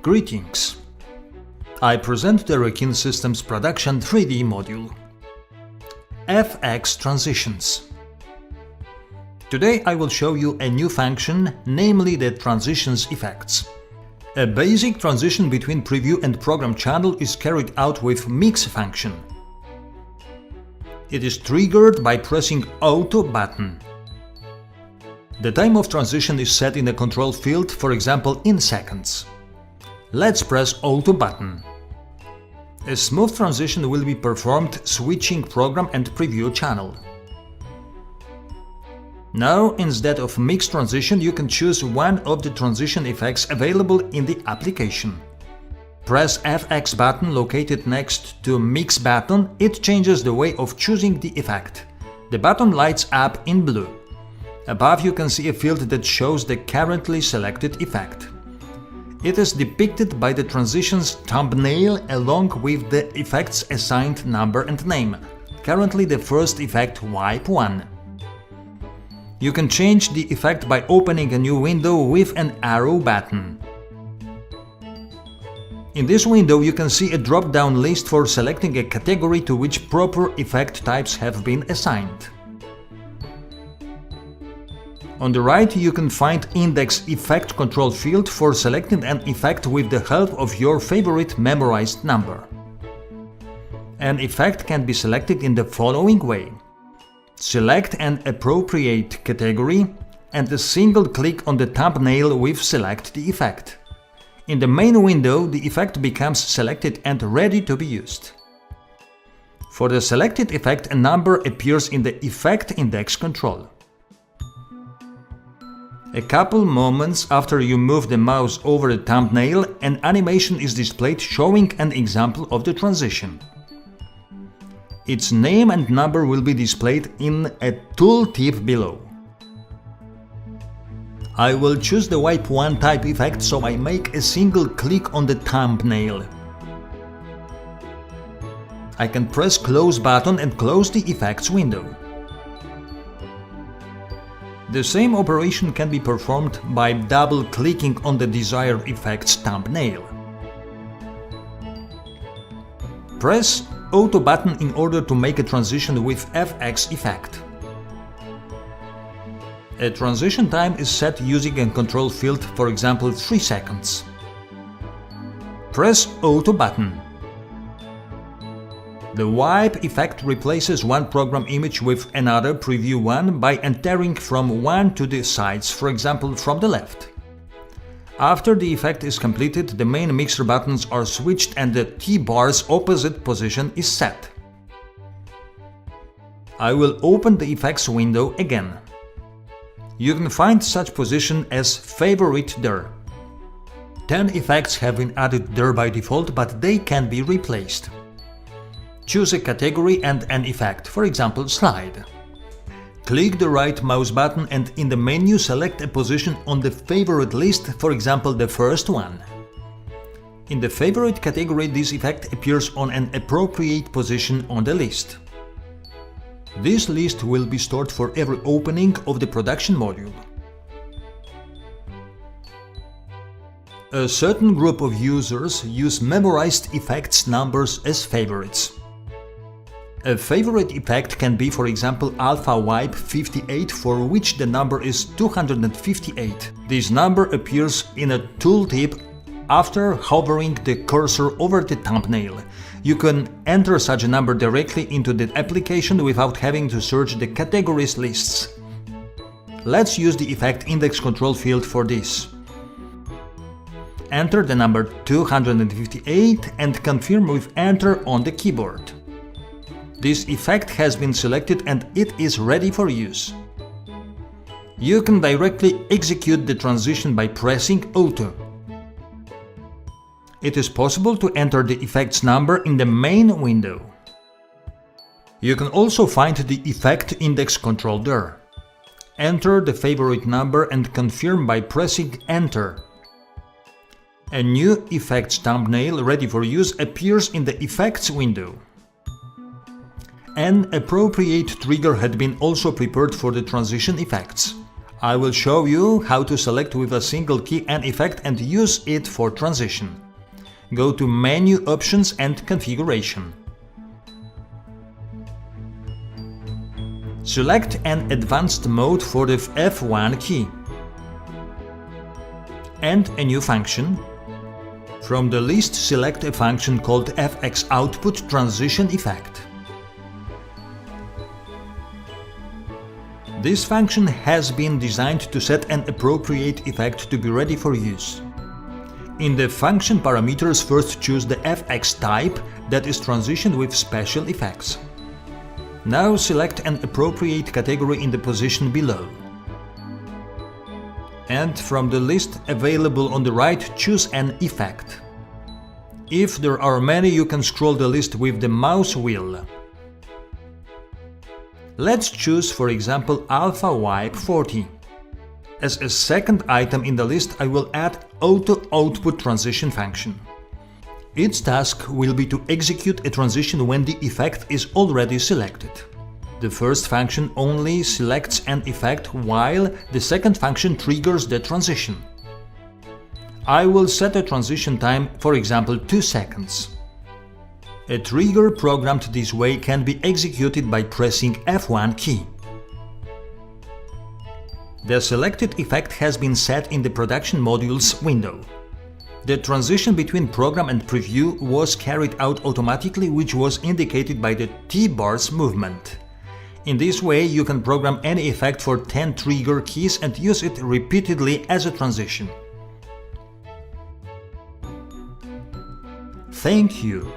Greetings! I present the Rekin Systems Production 3D module. FX Transitions. Today I will show you a new function, namely the transitions effects. A basic transition between preview and program channel is carried out with mix function. It is triggered by pressing Auto button. The time of transition is set in the control field, for example in seconds. Let's press Auto button. A smooth transition will be performed switching program and preview channel. Now, instead of mix transition, you can choose one of the transition effects available in the application. Press FX button located next to Mix button. It changes the way of choosing the effect. The button lights up in blue. Above you can see a field that shows the currently selected effect. It is depicted by the transition's thumbnail along with the effect's assigned number and name. Currently the first effect, Wipe 1. You can change the effect by opening a new window with an arrow button. In this window you can see a drop-down list for selecting a category to which proper effect types have been assigned. On the right you can find Index Effect control field for selecting an effect with the help of your favorite memorized number. An effect can be selected in the following way. Select an appropriate category and a single click on the thumbnail with Select the effect. In the main window the effect becomes selected and ready to be used. For the selected effect a number appears in the Effect Index control. A couple moments after you move the mouse over the thumbnail, an animation is displayed showing an example of the transition. Its name and number will be displayed in a tooltip below. I will choose the Wipe 1 type effect, so I make a single click on the thumbnail. I can press Close button and close the effects window. The same operation can be performed by double-clicking on the desired effect's thumbnail. Press Auto button in order to make a transition with FX effect. A transition time is set using a control field, for example 3 seconds. Press Auto button. The wipe effect replaces one program image with another preview one by entering from one to the sides, for example from the left. After the effect is completed, the main mixer buttons are switched and the T-bar's opposite position is set. I will open the effects window again. You can find such position as Favorite there. 10 effects have been added there by default, but they can be replaced. Choose a category and an effect, for example slide. Click the right mouse button and in the menu select a position on the favorite list, for example the first one. In the favorite category this effect appears on an appropriate position on the list. This list will be stored for every opening of the production module. A certain group of users use memorized effects numbers as favorites. A favorite effect can be, for example, Alpha Wipe 58, for which the number is 258. This number appears in a tooltip after hovering the cursor over the thumbnail. You can enter such a number directly into the application without having to search the categories lists. Let's use the Effect Index control field for this. Enter the number 258 and confirm with Enter on the keyboard. This effect has been selected and it is ready for use. You can directly execute the transition by pressing Auto. It is possible to enter the effect's number in the main window. You can also find the Effect Index control there. Enter the favorite number and confirm by pressing Enter. A new effects thumbnail ready for use appears in the Effects window. An appropriate trigger had been also prepared for the transition effects. I will show you how to select with a single key an effect and use it for transition. Go to Menu Options and Configuration. Select an advanced mode for the F1 key and a new function. From the list, select a function called FX Output Transition Effect. This function has been designed to set an appropriate effect to be ready for use. In the function parameters, first choose the FX type that is transitioned with special effects. Now select an appropriate category in the position below. And from the list available on the right, choose an effect. If there are many, you can scroll the list with the mouse wheel. Let's choose, for example, Alpha Wipe 40. As a second item in the list, I will add Auto Output Transition function. Its task will be to execute a transition when the effect is already selected. The first function only selects an effect, while the second function triggers the transition. I will set a transition time, for example, 2 seconds. A trigger programmed this way can be executed by pressing F1 key. The selected effect has been set in the Production Modules window. The transition between program and preview was carried out automatically, which was indicated by the T-bars movement. In this way, you can program any effect for 10 trigger keys and use it repeatedly as a transition. Thank you.